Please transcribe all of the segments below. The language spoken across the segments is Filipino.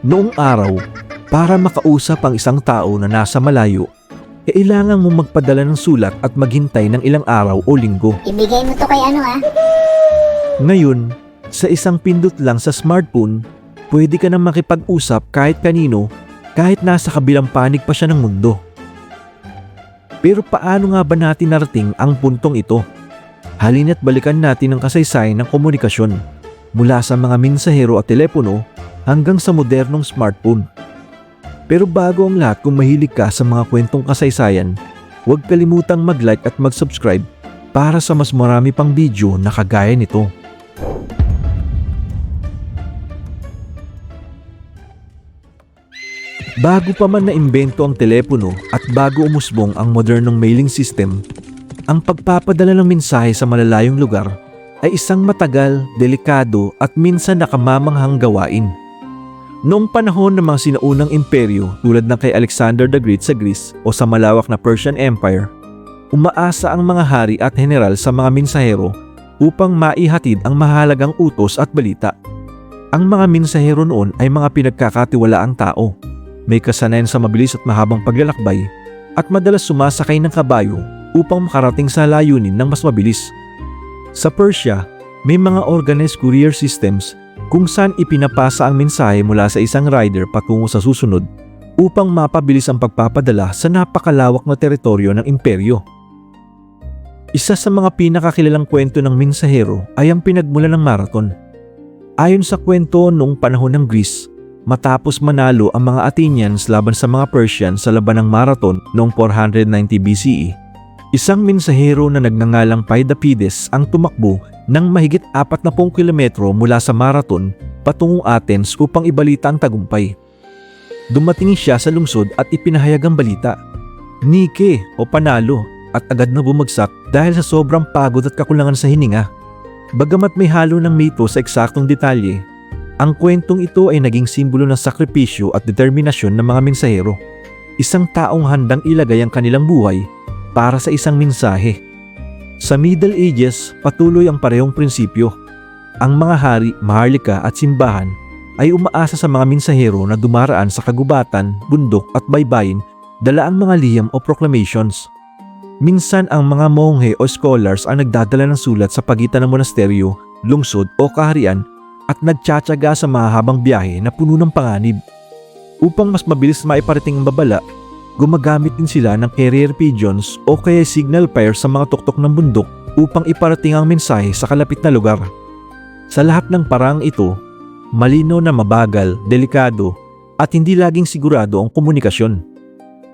Noong araw, para makausap ang isang tao na nasa malayo, kailangan mong magpadala ng sulat at maghintay ng ilang araw o linggo. Ibigay mo to kay ano ha? Ngayon, sa isang pindot lang sa smartphone, pwede ka nang makipag-usap kahit kanino, kahit nasa kabilang panig pa siya ng mundo. Pero paano nga ba natin narating ang puntong ito? Halina't balikan natin ang kasaysayan ng komunikasyon mula sa mga mensahero at telepono hanggang sa modernong smartphone. Pero bago ang lahat, kung mahilig ka sa mga kwentong kasaysayan, huwag kalimutang mag-like at mag-subscribe para sa mas marami pang video na kagaya nito. Bago pa man naimbento ang telepono at bago umusbong ang modernong mailing system, ang pagpapadala ng mensahe sa malalayong lugar ay isang matagal, delikado at minsan nakamamanghang gawain. Noong panahon ng mga sinaunang imperyo tulad ng kay Alexander the Great sa Greece o sa malawak na Persian Empire, umaasa ang mga hari at general sa mga mensahero upang maihatid ang mahalagang utos at balita. Ang mga mensahero noon ay mga pinagkakatiwalaang tao, may kasanayan sa mabilis at mahabang paglalakbay at madalas sumasakay ng kabayo upang makarating sa layunin ng mas mabilis. Sa Persia, may mga organized courier systems kung saan ipinapasa ang mensahe mula sa isang rider patungo sa susunod upang mapabilis ang pagpapadala sa napakalawak na teritoryo ng imperyo. Isa sa mga pinakakilalang kwento ng mensahero ay ang pinagmulan ng marathon. Ayon sa kwento, noong panahon ng Greece, matapos manalo ang mga Athenians laban sa mga Persian sa laban ng marathon noong 490 BCE, isang mensahero na nagngangalang Paidapides ang tumakbo ng mahigit 40 kilometro mula sa marathon patungong Athens upang ibalita ang tagumpay. Dumating siya sa lungsod at ipinahayag ang balita. Nike o panalo, at agad na bumagsak dahil sa sobrang pagod at kakulangan sa hininga. Bagamat may halo ng mito sa eksaktong detalye, ang kwentong ito ay naging simbolo ng sakripisyo at determinasyon ng mga mensahero. Isang taong handang ilagay ang kanilang buhay para sa isang mensahe. Sa Middle Ages, patuloy ang parehong prinsipyo. Ang mga hari, maharlika at simbahan ay umaasa sa mga mensahero na dumaraan sa kagubatan, bundok at baybayin dala ang mga liham o proclamations. Minsan ang mga monghe o scholars ang nagdadala ng sulat sa pagitan ng monasteryo, lungsod o kaharian at nagtsatsaga sa mahahabang biyahe na puno ng panganib. Upang mas mabilis maiparating ang babala, gumagamit din sila ng carrier pigeons o kaya signal fires sa mga tuktok ng bundok upang iparating ang mensahe sa kalapit na lugar. Sa lahat ng paraang ito, malinaw na mabagal, delikado at hindi laging sigurado ang komunikasyon.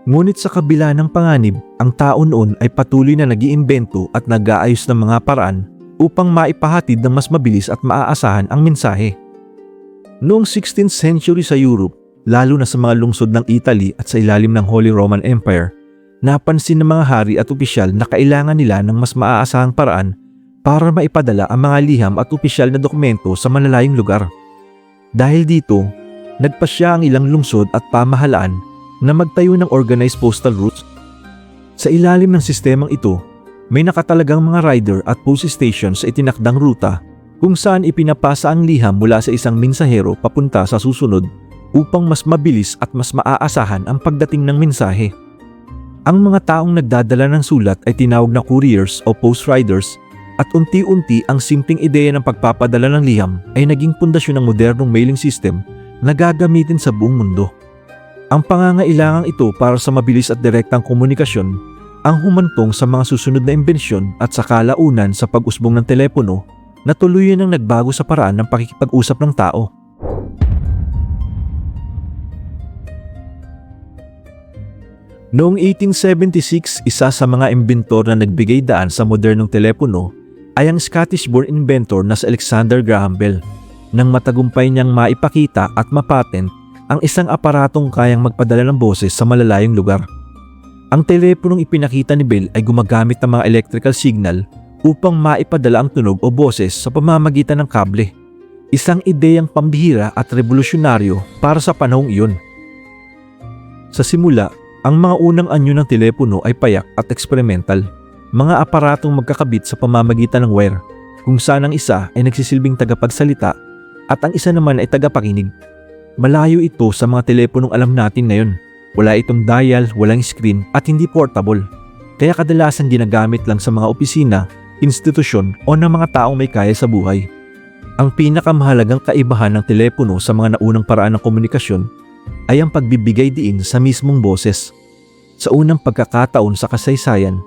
Ngunit sa kabila ng panganib, ang tao noon ay patuloy na nag-iimbento at nag-aayos ng mga paraan upang maipahatid ng mas mabilis at maaasahan ang mensahe. Noong 16th century sa Europe, lalo na sa mga lungsod ng Italy at sa ilalim ng Holy Roman Empire, napansin ng mga hari at opisyal na kailangan nila ng mas maaasahang paraan para maipadala ang mga liham at opisyal na dokumento sa malalayong lugar. Dahil dito, nagpasya ang ilang lungsod at pamahalaan na magtayo ng organized postal routes. Sa ilalim ng sistemang ito, may nakatalagang mga rider at post stations sa itinakdang ruta kung saan ipinapasa ang liham mula sa isang mensahero papunta sa susunod upang mas mabilis at mas maaasahan ang pagdating ng mensahe. Ang mga taong nagdadala ng sulat ay tinawag na couriers o post riders at unti-unti ang simpleng ideya ng pagpapadala ng liham ay naging pundasyon ng modernong mailing system na gagamitin sa buong mundo. Ang pangangailangang ito para sa mabilis at direktang komunikasyon ang humantong sa mga susunod na imbensyon at sa kalaunan sa pag-usbong ng telepono na tuluyan ang nagbago sa paraan ng pakikipag-usap ng tao. Noong 1876, isa sa mga imbentor na nagbigay daan sa modernong telepono ay ang Scottish-born inventor na si Alexander Graham Bell, nang matagumpay niyang maipakita at mapatent ang isang aparatong kayang magpadala ng boses sa malalayong lugar. Ang teleponong ipinakita ni Bell ay gumagamit ng mga electrical signal upang maipadala ang tunog o boses sa pamamagitan ng kable. Isang ideyang pambihira at revolusyonaryo para sa panahong iyon. Sa simula, ang mga unang anyo ng telepono ay payak at experimental, mga aparatong magkakabit sa pamamagitan ng wire, kung saan ang isa ay nagsisilbing tagapagsalita at ang isa naman ay tagapakinig. Malayo ito sa mga teleponong alam natin ngayon. Wala itong dial, walang screen at hindi portable. Kaya kadalasan ginagamit lang sa mga opisina, institusyon o ng mga taong may kaya sa buhay. Ang pinakamahalagang kaibahan ng telepono sa mga naunang paraan ng komunikasyon ay ang pagbibigay diin sa mismong boses. Sa unang pagkakataon sa kasaysayan,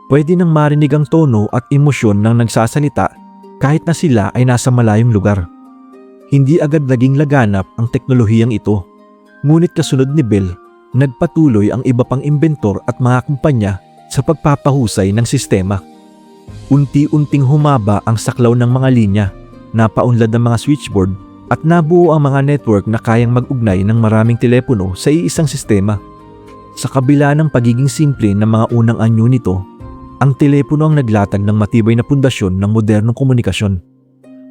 pwede nang marinig ang tono at emosyon ng nagsasalita kahit na sila ay nasa malayong lugar. Hindi agad naging laganap ang teknolohiyang ito. Ngunit kasunod ni Bell, nagpatuloy ang iba pang inventor at mga kumpanya sa pagpapahusay ng sistema. Unti-unting humaba ang saklaw ng mga linya, napaunlad ng mga switchboard at nabuo ang mga network na kayang mag-ugnay ng maraming telepono sa iisang sistema. Sa kabila ng pagiging simple ng mga unang anyo nito, ang telepono ang naglatag ng matibay na pundasyon ng modernong komunikasyon.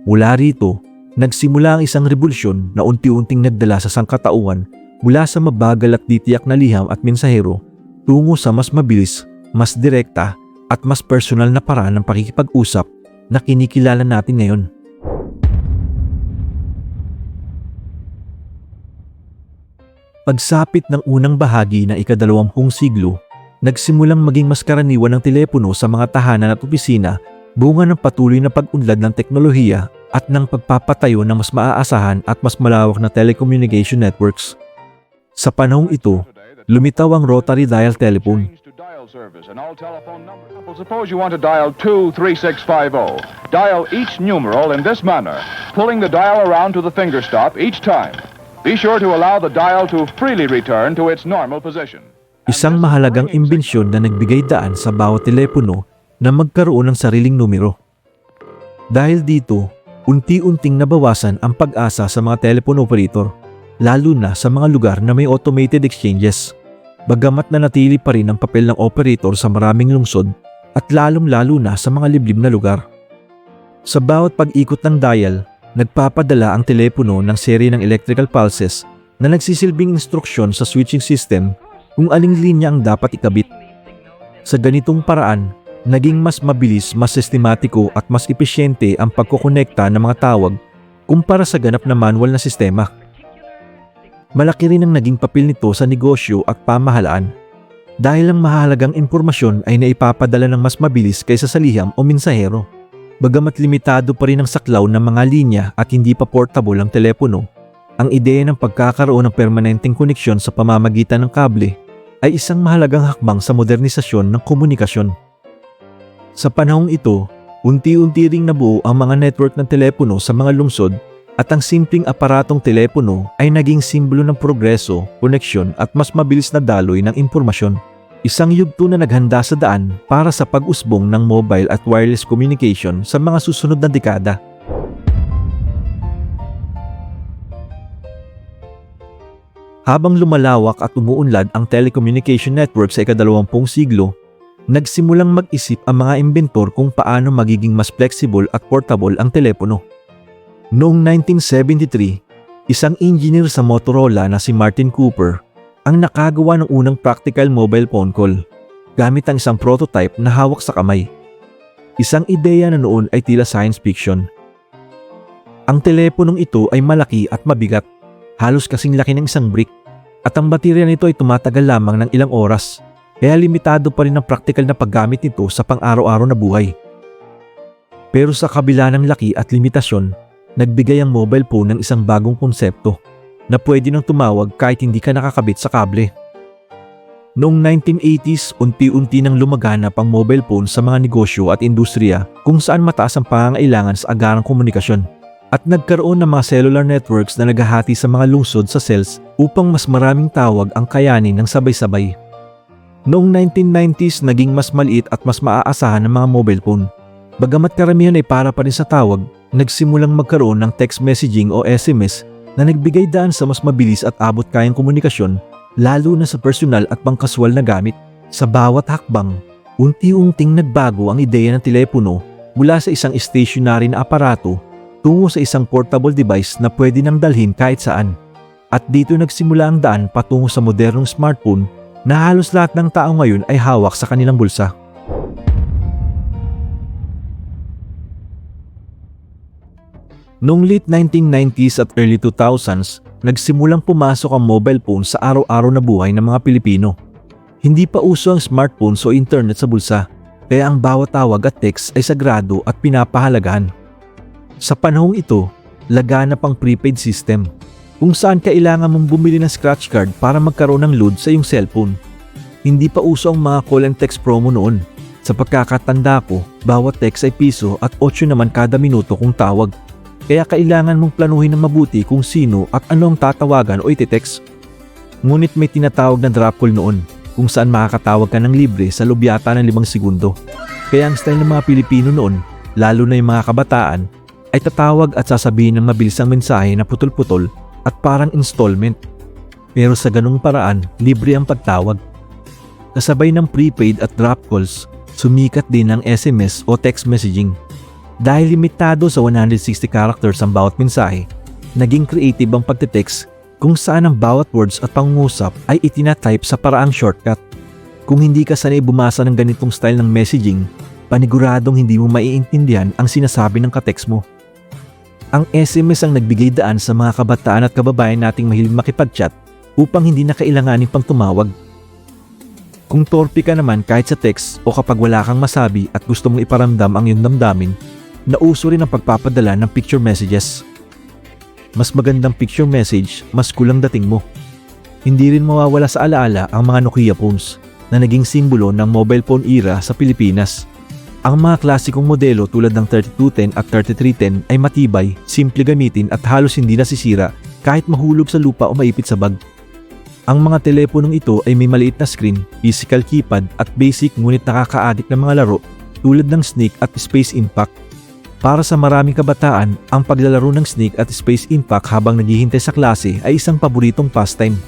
Mula rito, nagsimula ang isang revolusyon na unti-unting nagdala sa sangkatauhan mula sa mabagal at titiyak na liham at mensahero tungo sa mas mabilis, mas direkta at mas personal na paraan ng pakikipag-usap na kinikilala natin ngayon. Pagsapit ng unang bahagi ng ika-20 siglo, nagsimulang maging mas karaniwan ng telepono sa mga tahanan at opisina, bunga ng patuloy na pag-unlad ng teknolohiya at ng pagpapatayo ng mas maaasahan at mas malawak na telecommunication networks. Sa panahong ito, lumitaw ang rotary dial telephone. Suppose you want to dial 23650. Dial each numeral in this manner, pulling the dial around to the finger stop each time. Be sure to allow the dial to freely return to its normal position. Isang mahalagang imbensyon na nagbigay daan sa bawat telepono na magkaroon ng sariling numero. Dahil dito, unti-unting nabawasan ang pag-asa sa mga telephone operator, lalo na sa mga lugar na may automated exchanges. Bagamat nanatili pa rin ang papel ng operator sa maraming lungsod at lalong-lalo na sa mga liblib na lugar. Sa bawat pag-ikot ng dial, nagpapadala ang telepono ng serye ng electrical pulses na nagsisilbing instruksyon sa switching system kung aling linya ang dapat ikabit. Sa ganitong paraan, naging mas mabilis, mas sistematiko at mas epesyente ang pagkokonekta ng mga tawag kumpara sa ganap na manual na sistema. Malaki rin ang naging papel nito sa negosyo at pamahalaan dahil ang mahalagang impormasyon ay naipapadala ng mas mabilis kaysa sa liham o mensahero. Bagamat limitado pa rin ang saklaw ng mga linya at hindi pa portable ang telepono, ang ideya ng pagkakaroon ng permanenteng koneksyon sa pamamagitan ng kable ay isang mahalagang hakbang sa modernisasyon ng komunikasyon. Sa panahong ito, unti-unti ring nabuo ang mga network ng telepono sa mga lungsod at ang simpleng aparatong telepono ay naging simbolo ng progreso, koneksyon at mas mabilis na daloy ng impormasyon. Isang yugto na naghanda sa daan para sa pag-usbong ng mobile at wireless communication sa mga susunod na dekada. Habang lumalawak at umuunlad ang telecommunication network sa ika-20 siglo, nagsimulang mag-isip ang mga inventor kung paano magiging mas flexible at portable ang telepono. Noong 1973, isang engineer sa Motorola na si Martin Cooper ang nakagawa ng unang practical mobile phone call gamit ang isang prototype na hawak sa kamay. Isang ideya na noon ay tila science fiction. Ang teleponong ito ay malaki at mabigat, halos kasing laki ng isang brick, at ang baterya nito ay tumatagal lamang ng ilang oras, kaya limitado pa rin ang practical na paggamit nito sa pang-araw-araw na buhay. Pero sa kabila ng laki at limitasyon, nagbigay ang mobile phone ng isang bagong konsepto na pwede nang tumawag kahit hindi ka nakakabit sa kable. Noong 1980s, unti-unti nang lumaganap ang mobile phone sa mga negosyo at industriya kung saan mataas ang pangangailangan sa agarang komunikasyon. At nagkaroon ng mga cellular networks na naghahati sa mga lungsod sa cells upang mas maraming tawag ang kayanin ng sabay-sabay. Noong 1990s, naging mas maliit at mas maaasahan ng mga mobile phone. Bagamat karamihan ay para pa rin sa tawag, nagsimulang magkaroon ng text messaging o SMS na nagbigay daan sa mas mabilis at abot kayang komunikasyon, lalo na sa personal at pangkaswal na gamit. Sa bawat hakbang, unti-unting nagbago ang ideya ng telepono mula sa isang stationary na aparato tungo sa isang portable device na pwede nang dalhin kahit saan. At dito nagsimula ang daan patungo sa modernong smartphone na halos lahat ng tao ngayon ay hawak sa kanilang bulsa. Noong late 1990s at early 2000s, nagsimulang pumasok ang mobile phone sa araw-araw na buhay ng mga Pilipino. Hindi pa uso ang smartphones o internet sa bulsa, kaya ang bawat tawag at text ay sagrado at pinapahalagahan. Sa panahong ito, laganap ang prepaid system, kung saan kailangan mong bumili ng scratch card para magkaroon ng load sa iyong cellphone. Hindi pa uso ang mga call and text promo noon. Sa pagkakatanda ko, bawat text ay piso at 8 naman kada minuto kung tawag. Kaya kailangan mong planuhin ng mabuti kung sino at ano ang tatawagan o iti-text. Ngunit may tinatawag na drop call noon, kung saan makakatawag ka ng libre sa loob yata ng 5 segundo. Kaya ang style ng mga Pilipino noon, lalo na yung mga kabataan, ay tatawag at sasabihin ng mabilisang mensahe na putol-putol at parang installment. Pero sa ganung paraan, libre ang pagtawag. Kasabay ng prepaid at drop calls, sumikat din ang SMS o text messaging. Dahil limitado sa 160 characters ang bawat mensahe, naging creative ang pagte-text kung saan ang bawat words at pangungusap ay itinatype sa paraang shortcut. Kung hindi ka sanay bumasa ng ganitong style ng messaging, paniguradong hindi mo maiintindihan ang sinasabi ng katext mo. Ang SMS ang nagbigay daan sa mga kabataan at kababayan nating mahilig makipag-chat upang hindi na kailanganin pang tumawag. Kung torpe ka naman kahit sa text o kapag wala kang masabi at gusto mong iparamdam ang iyong damdamin, nauso rin ang pagpapadala ng picture messages. Mas magandang picture message, mas kulang dating mo. Hindi rin mawawala sa alaala ang mga Nokia phones na naging simbolo ng mobile phone era sa Pilipinas. Ang mga klasikong modelo tulad ng 3210 at 3310 ay matibay, simple gamitin at halos hindi nasisira kahit mahulog sa lupa o maipit sa bag. Ang mga teleponong ito ay may maliit na screen, physical keypad at basic ngunit nakaka-addict na mga laro tulad ng Snake at Space Impact. Para sa maraming kabataan, ang paglalaro ng Snake at Space Impact habang naghihintay sa klase ay isang paboritong pastime.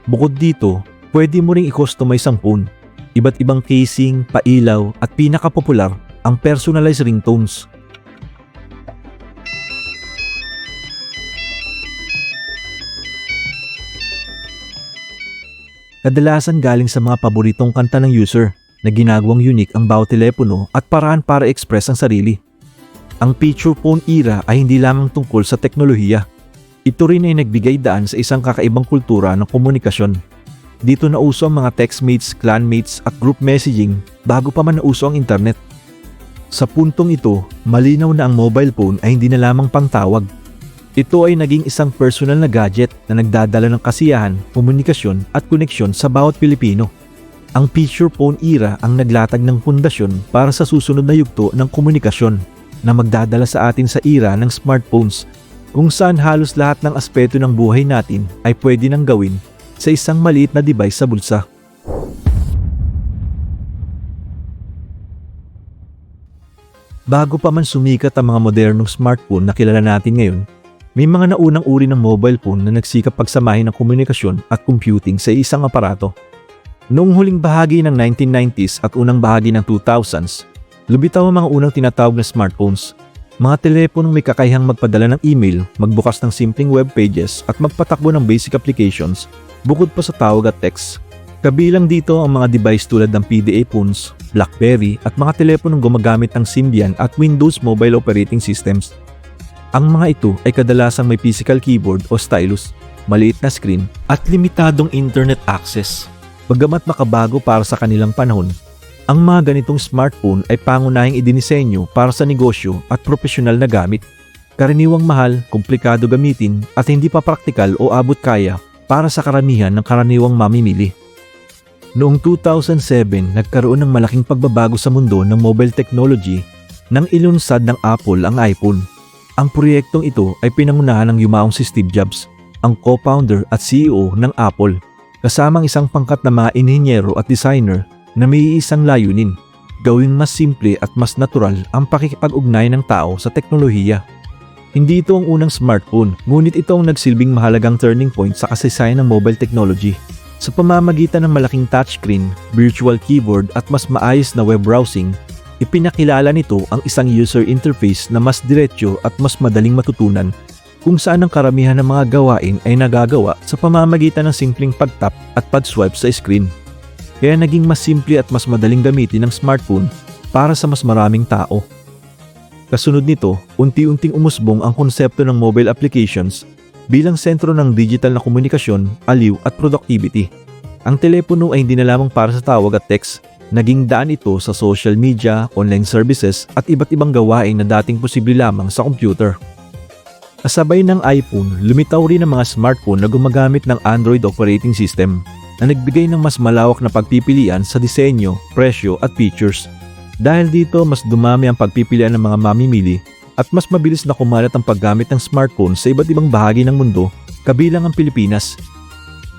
Bukod dito, pwede mo ring i-customize ang phone. Iba't ibang casing, pailaw at pinakapopular, ang personalized ringtones. Kadalasan galing sa mga paboritong kanta ng user na ginagawang unique ang bawat telepono at paraan para express ang sarili. Ang feature phone era ay hindi lamang tungkol sa teknolohiya. Ito rin ay nagbigay daan sa isang kakaibang kultura ng komunikasyon. Dito nauso ang mga textmates, clanmates at group messaging bago pa man nauso ang internet. Sa puntong ito, malinaw na ang mobile phone ay hindi na lamang pangtawag. Ito ay naging isang personal na gadget na nagdadala ng kasiyahan, komunikasyon at koneksyon sa bawat Pilipino. Ang feature phone era ang naglatag ng pundasyon para sa susunod na yugto ng komunikasyon na magdadala sa atin sa era ng smartphones kung saan halos lahat ng aspeto ng buhay natin ay pwede nang gawin sa isang maliit na device sa bulsa. Bago pa man sumikat ang mga modernong smartphone na kilala natin ngayon, may mga naunang uri ng mobile phone na nagsikap pagsamahin ng komunikasyon at computing sa isang aparato. Noong huling bahagi ng 1990s at unang bahagi ng 2000s, lumitaw ang mga unang tinatawag na smartphones. Mga teleponong may kakayahang magpadala ng email, magbukas ng simpleng web pages at magpatakbo ng basic applications bukod pa sa tawag at text. Kabilang dito ang mga device tulad ng PDA phones, BlackBerry at mga teleponong gumagamit ng Symbian at Windows Mobile Operating Systems. Ang mga ito ay kadalasang may physical keyboard o stylus, maliit na screen at limitadong internet access. Bagamat makabago para sa kanilang panahon, ang mga ganitong smartphone ay pangunahing idinisenyo para sa negosyo at profesional na gamit. Karaniwang mahal, komplikado gamitin at hindi pa praktikal o abot kaya para sa karamihan ng karaniwang mamimili. Noong 2007, nagkaroon ng malaking pagbabago sa mundo ng mobile technology nang ilunsad ng Apple ang iPhone. Ang proyektong ito ay pinangunahan ng yumaong si Steve Jobs, ang co-founder at CEO ng Apple, kasamang isang pangkat na mga inhinyero at designer na may isang layunin, gawing mas simple at mas natural ang pakikipag-ugnay ng tao sa teknolohiya. Hindi ito ang unang smartphone, ngunit ito ang nagsilbing mahalagang turning point sa kasaysayan ng mobile technology. Sa pamamagitan ng malaking touchscreen, virtual keyboard at mas maayos na web browsing, ipinakilala nito ang isang user interface na mas diretsyo at mas madaling matutunan, kung saan ang karamihan ng mga gawain ay nagagawa sa pamamagitan ng simpleng pag-tap at pag-swipe sa screen. Kaya naging mas simple at mas madaling gamitin ng smartphone para sa mas maraming tao. Kasunod nito, unti-unting umusbong ang konsepto ng mobile applications bilang sentro ng digital na komunikasyon, aliw at productivity. Ang telepono ay hindi na lamang para sa tawag at text, naging daan ito sa social media, online services at iba't ibang gawain na dating posible lamang sa computer. Kasabay ng iPhone, lumitaw rin ang mga smartphone na gumagamit ng Android operating system na nagbigay ng mas malawak na pagpipilian sa disenyo, presyo at features. Dahil dito, mas dumami ang pagpipilian ng mga mamimili at mas mabilis na kumalat ang paggamit ng smartphone sa iba't ibang bahagi ng mundo, kabilang ang Pilipinas.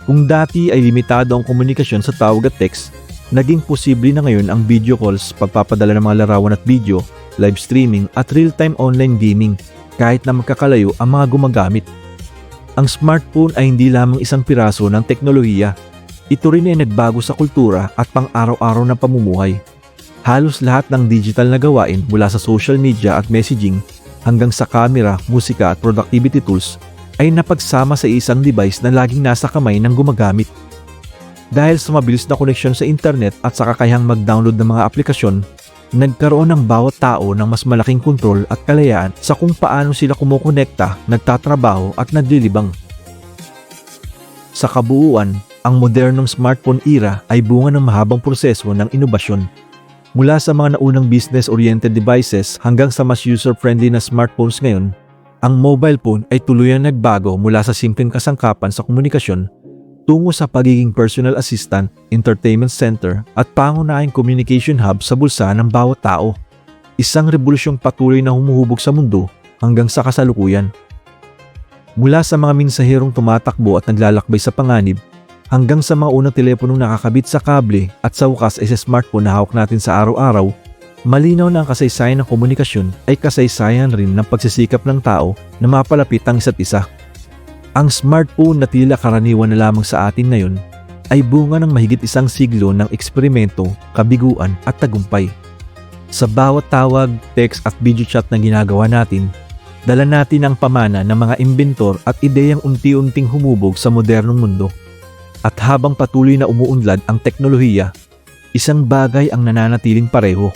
Kung dati ay limitado ang komunikasyon sa tawag at text, naging posible na ngayon ang video calls, pagpapadala ng mga larawan at video, live streaming at real-time online gaming kahit na magkakalayo ang mga gumagamit. Ang smartphone ay hindi lamang isang piraso ng teknolohiya. Ito rin ay nagbago sa kultura at pang-araw-araw na pamumuhay. Halos lahat ng digital na gawain mula sa social media at messaging hanggang sa camera, musika at productivity tools ay napagsama sa isang device na laging nasa kamay ng gumagamit. Dahil sa mabilis na koneksyon sa internet at sa kakayahang mag-download ng mga aplikasyon, nagkaroon ng bawat tao ng mas malaking kontrol at kalayaan sa kung paano sila kumukonekta, nagtatrabaho at naglilibang. Sa kabuuan, ang modernong smartphone era ay bunga ng mahabang proseso ng inobasyon. Mula sa mga naunang business-oriented devices hanggang sa mas user-friendly na smartphones ngayon, ang mobile phone ay tuluyang nagbago mula sa simpleng kasangkapan sa komunikasyon tungo sa pagiging personal assistant, entertainment center at pangunahing communication hub sa bulsa ng bawat tao. Isang revolusyong patuloy na humuhubog sa mundo hanggang sa kasalukuyan. Mula sa mga mensaherong tumatakbo at naglalakbay sa panganib, hanggang sa mga unang teleponong nakakabit sa kable at sa wakas ay sa smartphone na hawak natin sa araw-araw, malinaw na ang kasaysayan ng komunikasyon ay kasaysayan rin ng pagsisikap ng tao na mapalapit ang isa't isa. Ang smartphone na tila karaniwan na lamang sa atin ngayon ay bunga ng mahigit isang siglo ng eksperimento, kabiguan at tagumpay. Sa bawat tawag, text at video chat na ginagawa natin, dala natin ang pamana ng mga imbentor at ideyang unti-unting humubog sa modernong mundo. At habang patuloy na umuunlad ang teknolohiya, isang bagay ang nananatiling pareho.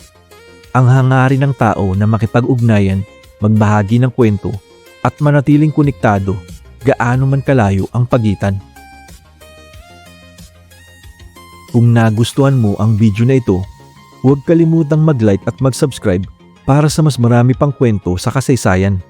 Ang hangarin ng tao na makipag-ugnayan, magbahagi ng kwento at manatiling konektado gaano man kalayo ang pagitan. Kung nagustuhan mo ang video na ito, huwag kalimutang mag-like at mag-subscribe para sa mas marami pang kwento sa kasaysayan.